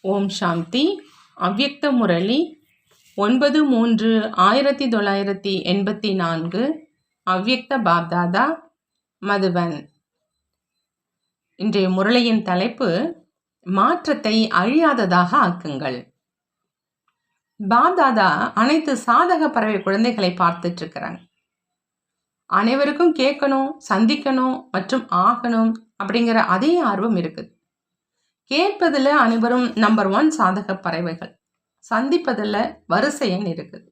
ஓம் சாந்தி. அவ்யக்த முரளி 9/3/1984. அவ்யக்த பாப்தாதா, மதுபன். இன்றைய முரளியின் தலைப்பு மாற்றத்தை அழியாததாக ஆக்குங்கள். பாப்தாதா அனைத்து சாதக பறவை குழந்தைகளை பார்த்துட்டு இருக்கிறாங்க. அனைவருக்கும் கேட்கணும், சந்திக்கணும் மற்றும் ஆகணும் அப்படிங்கிற அதே ஆர்வம் இருக்குது. கேட்பதில் அனைவரும் நம்பர் 1 சாதக பறவைகள், சந்திப்பதில் வரிசை எண் இருக்குது.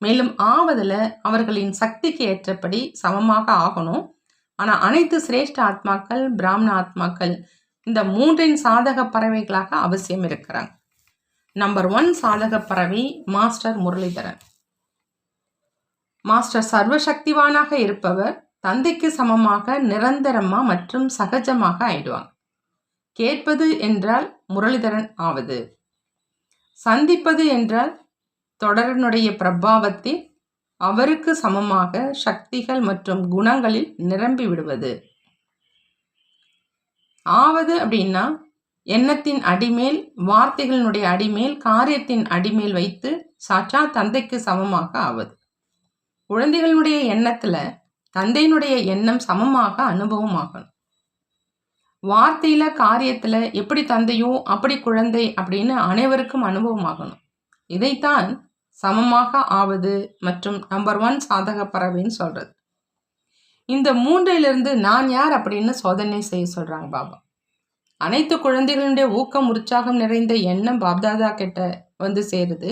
மேலும் ஆவதில் அவர்களின் சக்திக்கு ஏற்றபடி சமமாக ஆகணும். ஆனால் அனைத்து சிரேஷ்ட ஆத்மாக்கள், பிராமண ஆத்மாக்கள் இந்த 3 சாதக பறவைகளாக அவசியம் இருக்கிறாங்க. நம்பர் 1 சாதக பறவை மாஸ்டர் முரளிதரன். மாஸ்டர் சர்வசக்திவானாக இருப்பவர் தந்தைக்கு சமமாக நிரந்தரமாக மற்றும் சகஜமாக ஆயிடுவாங்க. கேட்பது என்றால் முரளிதரன் ஆவது, சந்திப்பது என்றால் தொடரனுடைய பிரபாவத்தில் அவருக்கு சமமாக சக்திகள் மற்றும் குணங்களில் நிரம்பி விடுவது. ஆவது அப்படின்னா எண்ணத்தின் அடிமேல், வார்த்தைகளினுடைய அடிமேல், காரியத்தின் அடிமேல் வைத்து சாட்சா தந்தைக்கு சமமாக ஆவது. குழந்தைகளுடைய எண்ணத்துல தந்தையினுடைய எண்ணம் சமமாக அனுபவமாகணும். வார்த்தையில, காரியத்துல எப்படி தந்தையோ அப்படி குழந்தை அப்படின்னு அனைவருக்கும் அனுபவமாகணும். இதைத்தான் சமமாக ஆவது மற்றும் நம்பர் 1 சாதக பறவைன்னு சொல்றது. இந்த 3லிருந்து நான் யார் அப்படின்னு சோதனை செய்ய சொல்றாங்க பாபா. அனைத்து குழந்தைகளுடைய ஊக்கம், உற்சாகம் நிறைந்த எண்ணம் பாப்தாதா கிட்ட வந்து சேருது.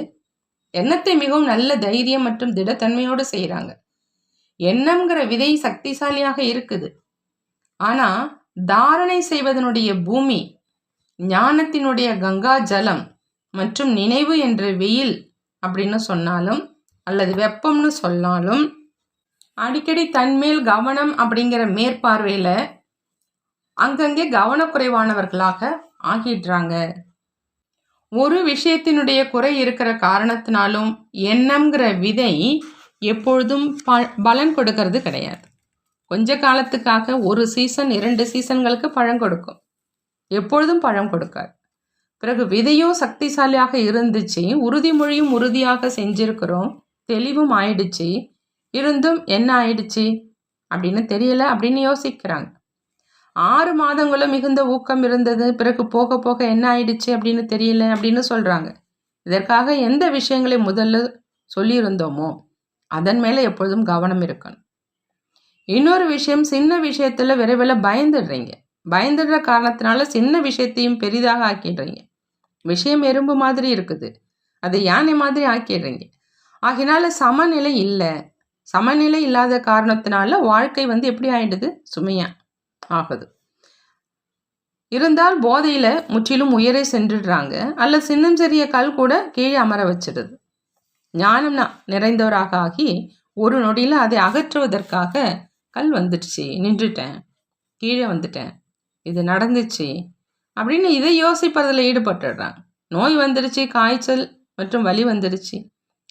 எண்ணத்தை மிகவும் நல்ல தைரியம் மற்றும் திடத்தன்மையோடு செய்யறாங்க. எண்ணம்ங்கிற விதை சக்திசாலியாக இருக்குது. ஆனா தாரணை செய்வதனுடைய பூமி, ஞானத்தினுடைய கங்கா ஜலம் மற்றும் நினைவு என்ற வெயில் அப்படின்னு சொன்னாலும் அல்லது வெப்பம்னு சொன்னாலும் அடிக்கடி தன்மேல் கவனம் அப்படிங்கிற மேற்பார்வையில அங்கங்கே கவனக்குறைவானவர்களாக ஆகிடுறாங்க. ஒரு விஷயத்தினுடைய குறை இருக்கிற காரணத்தினாலும் எண்ணம்ங்கிற விதை எப்பொழுதும் பலன் கொடுக்கறது கிடையாது. கொஞ்ச காலத்துக்காக ஒரு சீசன் 2 சீசன்களுக்கு பழம் கொடுக்கும், எப்பொழுதும் பழம் கொடுக்காது. பிறகு விதையும் சக்திசாலியாக இருந்துச்சு, உறுதிமொழியும் உறுதியாக செஞ்சிருக்கிறோம், தெளிவும் ஆயிடுச்சு, இருந்தும் என்ன ஆயிடுச்சு அப்படின்னு தெரியல அப்படின்னு யோசிக்கிறாங்க. 6 மாதங்களும் மிகுந்த ஊக்கம் இருந்தது, பிறகு போக போக என்ன ஆயிடுச்சு அப்படின்னு தெரியல அப்படின்னு சொல்றாங்க. இதற்காக எந்த விஷயங்களை முதல்ல சொல்லியிருந்தோமோ அதன் மேல எப்பொழுதும் கவனம் இருக்கணும். இன்னொரு விஷயம், சின்ன விஷயத்துல விரைவில் பயந்துடுறீங்க. பயந்துடுற காரணத்தினால சின்ன விஷயத்தையும் பெரிதாக ஆக்கிடுறீங்க. விஷயம் எறும்பு மாதிரி இருக்குது, அதை யானை மாதிரி ஆக்கிடுறீங்க. ஆகினால சமநிலை இல்லை. சமநிலை இல்லாத காரணத்தினால வாழ்க்கை எப்படி ஆயிடுது, சுமையா ஆகுது. இருந்தால் போதையில முற்றிலும் உயரே சென்றுடுறாங்க, அல்ல சின்னம் சிறிய கல் கூட கீழே அமர வச்சிடுது. ஞானம் நிறைந்தவராக ஆகி ஒரு நொடியில் அதை அகற்றுவதற்காக கல் வந்துடுச்சு, நின்றுட்டேன், கீழே வந்துட்டேன், இது நடந்துச்சு அப்படின்னு இதை யோசிப்பதில் ஈடுபட்டுடுறாங்க. நோய் வந்துடுச்சு, காய்ச்சல் மற்றும் வலி வந்துடுச்சு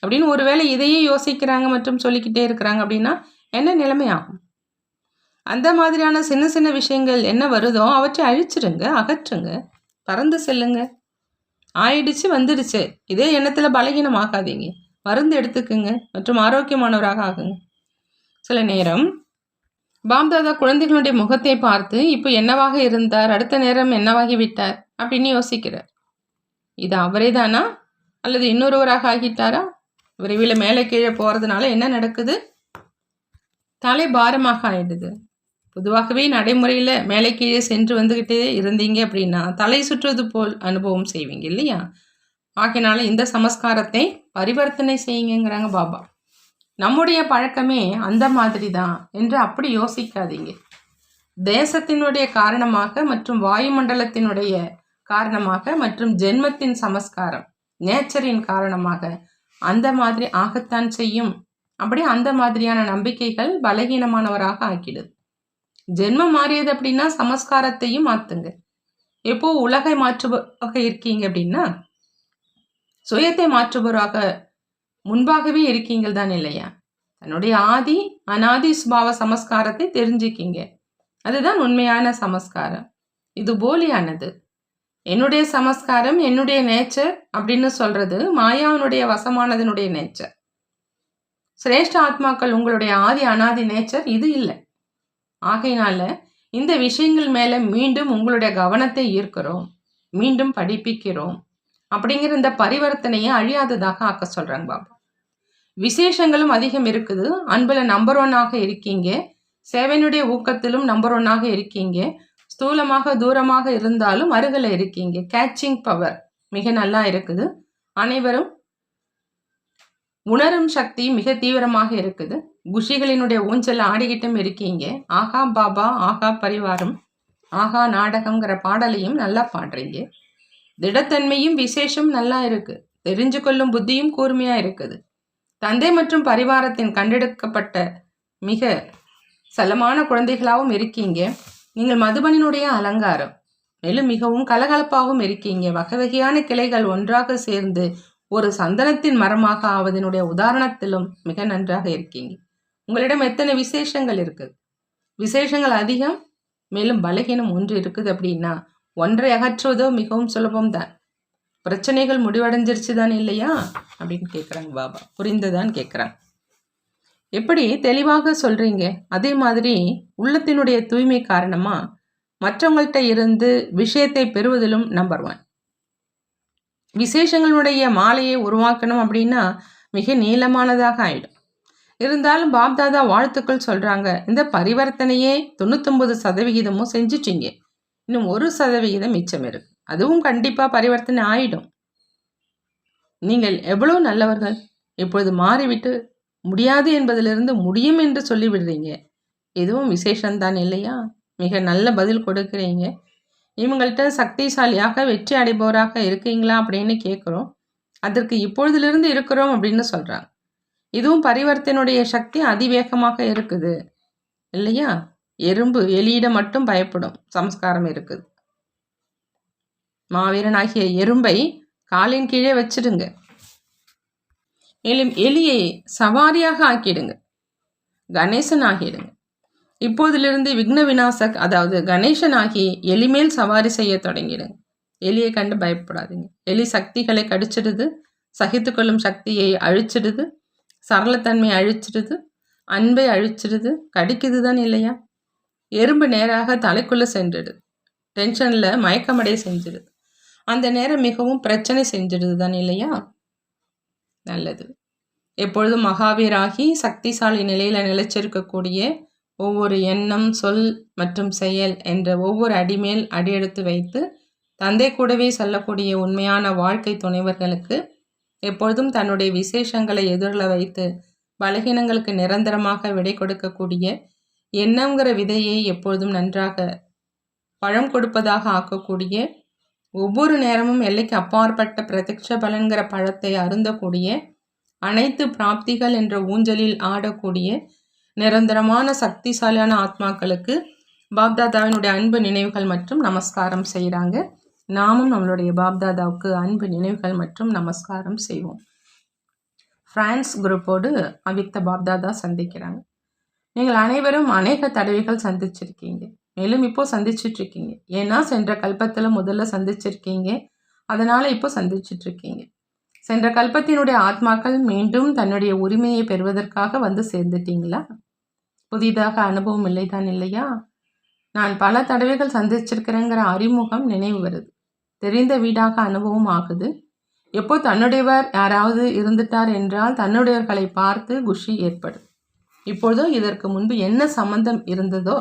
அப்படின்னு ஒருவேளை இதையே யோசிக்கிறாங்க மற்றும் சொல்லிக்கிட்டே இருக்கிறாங்க அப்படின்னா என்ன நிலைமை ஆகும்? அந்த மாதிரியான சின்ன சின்ன விஷயங்கள் என்ன வருதோ அவற்றை அழிச்சிடுங்க, அகற்றுங்க, பறந்து செல்லுங்க. ஆயிடுச்சு, வந்துடுச்சு, இதே எண்ணத்தில் பலகீனம் ஆகாதீங்க, மருந்து எடுத்துக்குங்க மற்றும் ஆரோக்கியமானவராக ஆகுங்க. சில நேரம் பாப்தாதா குழந்தைகளுடைய முகத்தை பார்த்து இப்போ என்னவாக இருந்தார், அடுத்த நேரம் என்னவாகி விட்டார் அப்படின்னு யோசிக்கிறார். இது அவரே தானா அல்லது இன்னொருவராக ஆகிட்டாரா? விரைவில் மேலே கீழே போகிறதுனால என்ன நடக்குது? தலை பாரமாக ஆயிடுது. பொதுவாகவே நடைமுறையில் மேலே கீழே சென்று வந்துக்கிட்டே இருந்தீங்க அப்படின்னா தலை சுற்றுவது போல் அனுபவம் செய்வீங்க இல்லையா? ஆகினால இந்த சமஸ்காரத்தை பரிவர்த்தனை செய்யுங்கிறாங்க பாபா. நம்முடைய பழக்கமே அந்த மாதிரி தான் என்று அப்படி யோசிக்காதீங்க. தேசத்தினுடைய காரணமாக மற்றும் வாயுமண்டலத்தினுடைய காரணமாக மற்றும் ஜென்மத்தின் சமஸ்காரம், நேச்சரின் காரணமாக அந்த மாதிரி ஆகத்தான் செய்யும். அப்படி அந்த மாதிரியான நம்பிக்கைகள் பலகீனமானவராக ஆக்கிடுது. ஜென்மம் மாறியது அப்படின்னா சமஸ்காரத்தையும் மாற்றுங்க. எப்போ உலகை மாற்றுபவராக இருக்கீங்க அப்படின்னா சுயத்தை மாற்றுபவராக முன்பாகவே இருக்கீங்கள் தான் இல்லையா? தன்னுடைய ஆதி அனாதி சுபாவ சமஸ்காரத்தை தெரிஞ்சுக்கிங்க. அதுதான் உண்மையான சமஸ்காரம். இது போலியானது. என்னுடைய சமஸ்காரம், என்னுடைய நேச்சர் அப்படின்னு சொல்றது மாயாவினுடைய வசமானதனுடைய நேச்சர். சிரேஷ்ட ஆத்மாக்கள் உங்களுடைய ஆதி அனாதி நேச்சர் இது இல்லை. ஆகையினால இந்த விஷயங்கள் மேல மீண்டும் உங்களுடைய கவனத்தை ஈர்க்கிறோம், மீண்டும் படிப்பிக்கிறோம் அப்படிங்கிற இந்த பரிவர்த்தனையை அழியாததாக ஆக்க சொல்றாங்க பாபா. விசேஷங்களும் அதிகம் இருக்குது. அன்புல நம்பர் 1 இருக்கீங்க. சேவையினுடைய ஊக்கத்திலும் நம்பர் 1 இருக்கீங்க. ஸ்தூலமாக தூரமாக இருந்தாலும் அருகில் இருக்கீங்க. கேட்சிங் பவர் மிக நல்லா இருக்குது. அனைவரும் உணரும் சக்தி மிக தீவிரமாக இருக்குது. குஷிகளினுடைய ஊஞ்சல் ஆடிக்கிட்டும் இருக்கீங்க. ஆகா பாபா, ஆகா பரிவாரம், ஆகா நாடகம்ங்கிற பாடலையும் நல்லா பாடுறீங்க. திடத்தன்மையும் விசேஷம் நல்லா இருக்கு. தெரிஞ்சு கொள்ளும் புத்தியும் கூர்மையா இருக்குது. தந்தை மற்றும் பரிவாரத்தின் கண்டெடுக்கப்பட்ட மிக சலமான குழந்தைகளாகவும் இருக்கீங்க. நீங்கள் மதுபனினுடைய அலங்காரம், மேலும் மிகவும் கலகலப்பாகவும் இருக்கீங்க. வகை வகையான கிளைகள் ஒன்றாக சேர்ந்து ஒரு சந்தனத்தின் மரமாக ஆவதனுடைய உதாரணத்திலும் மிக நன்றாக இருக்கீங்க. உங்களிடம் எத்தனை விசேஷங்கள் இருக்குது? விசேஷங்கள் அதிகம், மேலும் பலகீனம் ஒன்று இருக்குது. அப்படின்னா ஒன்றை அகற்றுவதோ மிகவும் சுலபம்தான். பிரச்சனைகள் முடிவடைஞ்சிருச்சு தான் இல்லையா அப்படின்னு கேட்குறாங்க பாபா. புரிந்துதான் கேட்குறாங்க. எப்படி தெளிவாக சொல்றீங்க. அதே மாதிரி உள்ளத்தினுடைய தூய்மை காரணமா மற்றவங்கள்ட்ட இருந்து விஷயத்தை பெறுவதிலும் நம்பர் 1. விசேஷங்களுடைய மாலையை உருவாக்கணும் அப்படின்னா மிக நீளமானதாக ஆயிடும். இருந்தாலும் பாப்தாதா வாழ்த்துக்கள் சொல்றாங்க. இந்த பரிவர்த்தனையே 99% செஞ்சிட்டீங்க. இன்னும் 1% மிச்சம் இருக்கு. அதுவும் கண்டிப்பா பரிவர்த்தனை ஆயிடும். நீங்கள் எவ்வளவு நல்லவர்கள். இப்பொழுது மாறிவிட்டு முடியாது என்பதிலிருந்து முடியும் என்று சொல்லிவிடுறீங்க. இதுவும் விசேஷம்தான் இல்லையா? மிக நல்ல பதில் கொடுக்குறீங்க. இவங்கள்ட்ட சக்திசாலியாக வெற்றி அடைபவராக இருக்கீங்களா அப்படின்னு கேட்குறோம். அதற்கு இப்பொழுதிலிருந்து இருக்கிறோம் அப்படின்னு சொல்கிறாங்க. இதுவும் பரிவர்த்தனுடைய சக்தி அதிவேகமாக இருக்குது இல்லையா? எறும்பு எலியிடம் மட்டும் பயப்படும் சம்ஸ்காரம் இருக்குது. மாவீரனாகிய எறும்பை காலின் கீழே வச்சிடுங்க. மேலும் எலியை சவாரியாக ஆக்கிடுங்க. கணேசன் ஆகிடுங்க. இப்போதிலிருந்து விக்ன விநாசக், அதாவது கணேசன் ஆகி எலிமேல் சவாரி செய்ய தொடங்கிடுங்க. எலியை கண்டு பயப்படாதீங்க. எலி சக்திகளை கடிச்சிடுது, சகித்து கொள்ளும் சக்தியை அழிச்சிடுது, சரளத்தன்மையை அழிச்சிடுது, அன்பை அழிச்சிடுது, கடிக்குது தான் இல்லையா? எறும்பு நேராக தலைக்குள்ளே சென்றுடுது. டென்ஷனில் மயக்கமடைய செஞ்சிடுது. அந்த நேரம் மிகவும் பிரச்சனை செஞ்சிடுது தான் இல்லையா? நல்லது. எப்பொழுதும் மகாவீராகி சக்திசாலி நிலையில் நிலைச்சிருக்கக்கூடிய ஒவ்வொரு எண்ணம், சொல் மற்றும் செயல் என்ற ஒவ்வொரு அடிமேல் அடியெடுத்து வைத்து தந்தை கூடவே செல்லக்கூடிய உண்மையான வாழ்க்கை துணைவர்களுக்கு எப்பொழுதும் தன்னுடைய விசேஷங்களை எதிரில் வைத்து பலகீனங்களுக்கு நிரந்தரமாக விடை கொடுக்கக்கூடிய எண்ணங்கிற விதையை எப்பொழுதும் நன்றாக பழம் கொடுப்பதாக ஆக்கக்கூடிய, ஒவ்வொரு நேரமும் எல்லைக்கு அப்பாற்பட்ட பிரத்யக்ஷ பலன்கிற பழத்தை அருந்தக்கூடிய, அனைத்து பிராப்திகள் என்ற ஊஞ்சலில் ஆடக்கூடிய நிரந்தரமான சக்திசாலியான ஆத்மாக்களுக்கு பாப்தாதாவினுடைய அன்பு நினைவுகள் மற்றும் நமஸ்காரம் செய்கிறாங்க. நாமும் நம்மளுடைய பாப்தாதாவுக்கு அன்பு நினைவுகள் மற்றும் நமஸ்காரம் செய்வோம். பிரான்ஸ் குரூப்போடு அவிக்த பாப்தாதா சந்திக்கிறாங்க. நீங்கள் அனைவரும் அநேக தடவைகள் சந்திச்சிருக்கீங்க, மேலும் இப்போ சந்திச்சிட்ருக்கீங்க. ஏன்னா சென்ற கல்பத்தில் முதல்ல சந்திச்சிருக்கீங்க, அதனால் இப்போ சந்திச்சிட்ருக்கீங்க. சென்ற கல்பத்தினுடைய ஆத்மாக்கள் மீண்டும் தன்னுடைய உரிமையை பெறுவதற்காக வந்து சேர்ந்துட்டீங்களா? புதிதாக அனுபவம் இல்லைதான் இல்லையா? நான் பல தடவைகள் சந்திச்சிருக்கிறேங்கிற அறிமுகம் நினைவு வருது. தெரிந்த வீடாக அனுபவம் ஆகுது. எப்போ தன்னுடையவர் யாராவது இருந்துட்டார் என்றால் தன்னுடையவர்களை பார்த்து குஷி ஏற்படும். இப்பொழுதோ இதற்கு முன்பு என்ன சம்பந்தம் இருந்ததோ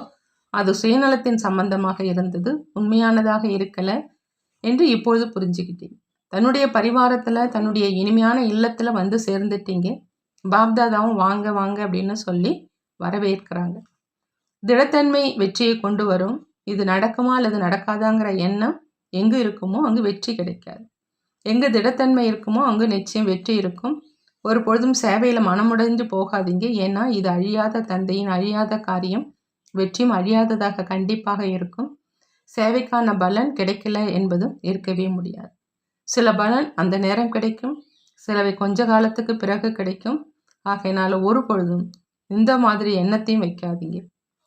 அது சுயநலத்தின் சம்பந்தமாக இருந்தது, உண்மையானதாக இருக்கலை என்று இப்பொழுது புரிஞ்சுக்கிட்டீங்க. தன்னுடைய பரிவாரத்தில் தன்னுடைய இனிமையான இல்லத்தில் வந்து சேர்ந்துட்டீங்க. பாப்தாதாவும் வாங்க வாங்க அப்படின்னு சொல்லி வரவேற்கிறாங்க. திடத்தன்மை வெற்றியை கொண்டு வரும். இது நடக்குமா அல்லது நடக்காதாங்கிற எண்ணம் எங்கு இருக்குமோ அங்கு வெற்றி கிடைக்காது. எங்கு திடத்தன்மை இருக்குமோ அங்கு நிச்சயம் வெற்றி இருக்கும். ஒரு பொழுதும் சேவையில் மனமுடைந்து போகாதீங்க. ஏன்னா இது அழியாத தந்தையின் அழியாத காரியம். வெற்றியும் அழியாததாக கண்டிப்பாக இருக்கும். சேவைக்கான பலன் கிடைக்கல என்பதும் இருக்கவே முடியாது. சில பலன் அந்த நேரம் கிடைக்கும், சிலவை கொஞ்ச காலத்துக்கு பிறகு கிடைக்கும். ஆகையினால ஒரு பொழுதும் இந்த மாதிரி எண்ணத்தையும் வைக்காதீங்க.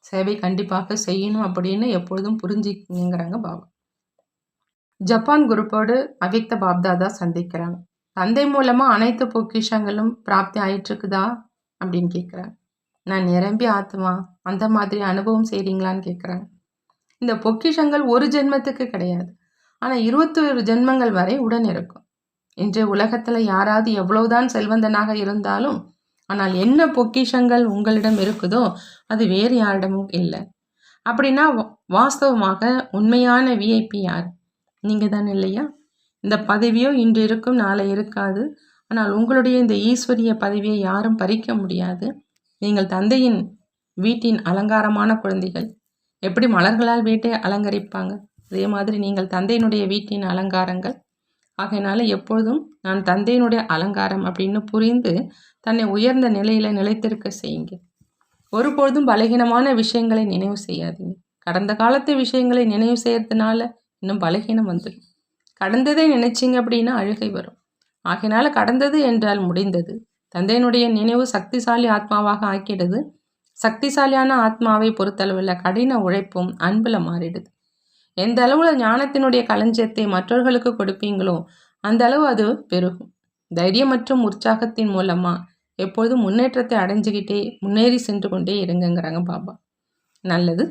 சேவை கண்டிப்பாக செய்யணும் அப்படின்னு எப்பொழுதும் புரிஞ்சுக்கிறாங்க பாபா. ஜப்பான் குரூப்போடு அவ்யக்த பாப்தாதா சந்திக்கிறாங்க. தந்தை மூலமாக அனைத்து பொக்கிஷங்களும் பிராப்தி ஆயிட்டுருக்குதா அப்படின்னு கேட்குறாங்க. நான் நிரம்பி ஆத்மா, அந்த மாதிரி அனுபவம் செய்கிறீங்களான்னு கேட்குறாங்க. இந்த பொக்கிஷங்கள் ஒரு ஜென்மத்துக்கு கிடையாது, ஆனால் 21 ஜென்மங்கள் வரை உடன் இருக்கும். இன்றைய உலகத்தில் யாராவது எவ்வளவுதான் செல்வந்தனாக இருந்தாலும், ஆனால் என்ன பொக்கிஷங்கள் உங்களிடம் இருக்குதோ அது வேறு யாரிடமும் இல்லை. அப்படின்னா வாஸ்தவமாக உண்மையான விஐபி யார்? நீங்கள் தான் இல்லையா? இந்த பதவியோ இன்று இருக்கும், நாளை இருக்காது. ஆனால் உங்களுடைய இந்த ஈஸ்வரிய பதவியை யாரும் பறிக்க முடியாது. நீங்கள் தந்தையின் வீட்டின் அலங்காரமான குழந்தைகள். எப்படி மலர்களால் வீட்டை அலங்கரிப்பாங்க, அதே மாதிரி நீங்கள் தந்தையினுடைய வீட்டின் அலங்காரங்கள். ஆகையினால எப்பொழுதும் நான் தந்தையினுடைய அலங்காரம் அப்படின்னு புரிந்து தன்னை உயர்ந்த நிலையில் நிலைத்திருக்க செய்யுங்க. ஒருபொழுதும் பலகீனமான விஷயங்களை நினைவு செய்யாதீங்க. கடந்த காலத்து விஷயங்களை நினைவு செய்யறதுனால இன்னும் பலகீனம் வந்துடும். கடந்ததை நினைச்சிங்க அப்படின்னா அழுகை வரும். ஆகையினால கடந்தது என்றால் முடிந்தது. தந்தையினுடைய நினைவு சக்திசாலி ஆத்மாவாக ஆக்கிடுது. சக்திசாலியான ஆத்மாவை பொறுத்தளவில் கடின உழைப்பும் அன்புல மாறிடுது. எந்த அளவில் ஞானத்தினுடைய களஞ்சியத்தை மற்றவர்களுக்கு கொடுப்பீங்களோ அந்த அளவு அது பெருகும். தைரியம் மற்றும் உற்சாகத்தின் மூலமாக எப்பொழுதும் முன்னேற்றத்தை அடைஞ்சிக்கிட்டே முன்னேறி சென்று கொண்டே இருங்கிறாங்க பாபா. நல்லது.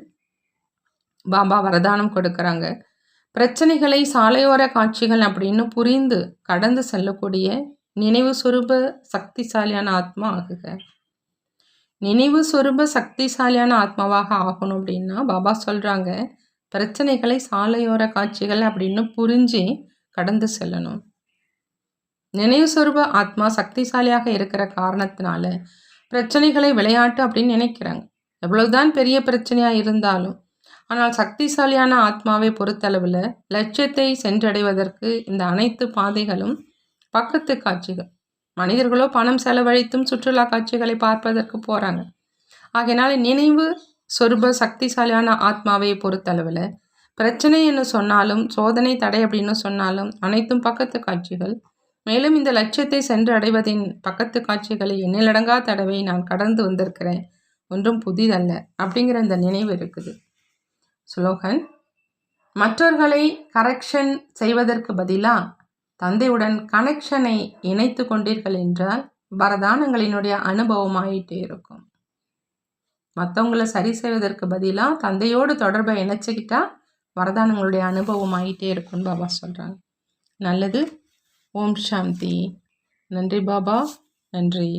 பாபா வரதானம் கொடுக்குறாங்க. பிரச்சனைகளை சாலையோர காட்சிகள் அப்படின்னு புரிந்து கடந்து செல்லக்கூடிய நினைவு சொரூப சக்திசாலியான ஆத்மா ஆகுக. நினைவு சொரூப சக்திசாலியான ஆத்மாவாக ஆகணும் அப்படின்னா பாபா சொல்கிறாங்க, பிரச்சனைகளை சாலையோர காட்சிகள் அப்படின்னு புரிஞ்சு கடந்து செல்லணும். நினைவு சொரூப ஆத்மா சக்திசாலியாக இருக்கிற காரணத்தினால பிரச்சனைகளை விளையாட்டு அப்படின்னு நினைக்கிறாங்க. எவ்வளவுதான் பெரிய பிரச்சனையாக இருந்தாலும், ஆனால் சக்திசாலியான ஆத்மாவை பொறுத்தளவில் லட்சியத்தை சென்றடைவதற்கு இந்த அனைத்து பாதைகளும் பக்கத்து காட்சிகள். மனிதர்களோ பணம் செலவழித்தும் சுற்றுலா காட்சிகளை பார்ப்பதற்கு போகிறாங்க. ஆகையினால நினைவு சொரூப சக்திசாலியான ஆத்மாவை பொறுத்தளவில் பிரச்சனை என்று சொன்னாலும், சோதனை தடை அப்படின்னு சொன்னாலும் அனைத்தும் பக்கத்து காட்சிகள். மேலும் இந்த லட்சியத்தை சென்று அடைவதின் பக்கத்து காட்சிகளை எண்ணிலடங்கா தடவை நான் கடந்து வந்திருக்கிறேன், ஒன்றும் புதிதல்ல அப்படிங்கிற இந்த நினைவு இருக்குது. ஸ்லோகன்: மற்றவர்களை கரெக்ஷன் செய்வதற்கு பதிலாக தந்தையுடன் கனெக்ஷனை இணைத்து கொண்டீர்கள் என்றால் வரதானங்களினுடைய அனுபவமாயிட்டே இருக்கும். மற்றவங்களை சரி செய்வதற்கு பதிலாக தந்தையோடு தொடர்பை இணைச்சிக்கிட்டா வரதானங்களுடைய அனுபவம் ஆகிட்டே இருக்கும்னு பாபா சொல்கிறாங்க. நல்லது. ஓம் சாந்தி. நன்றி பாபா, நன்றி.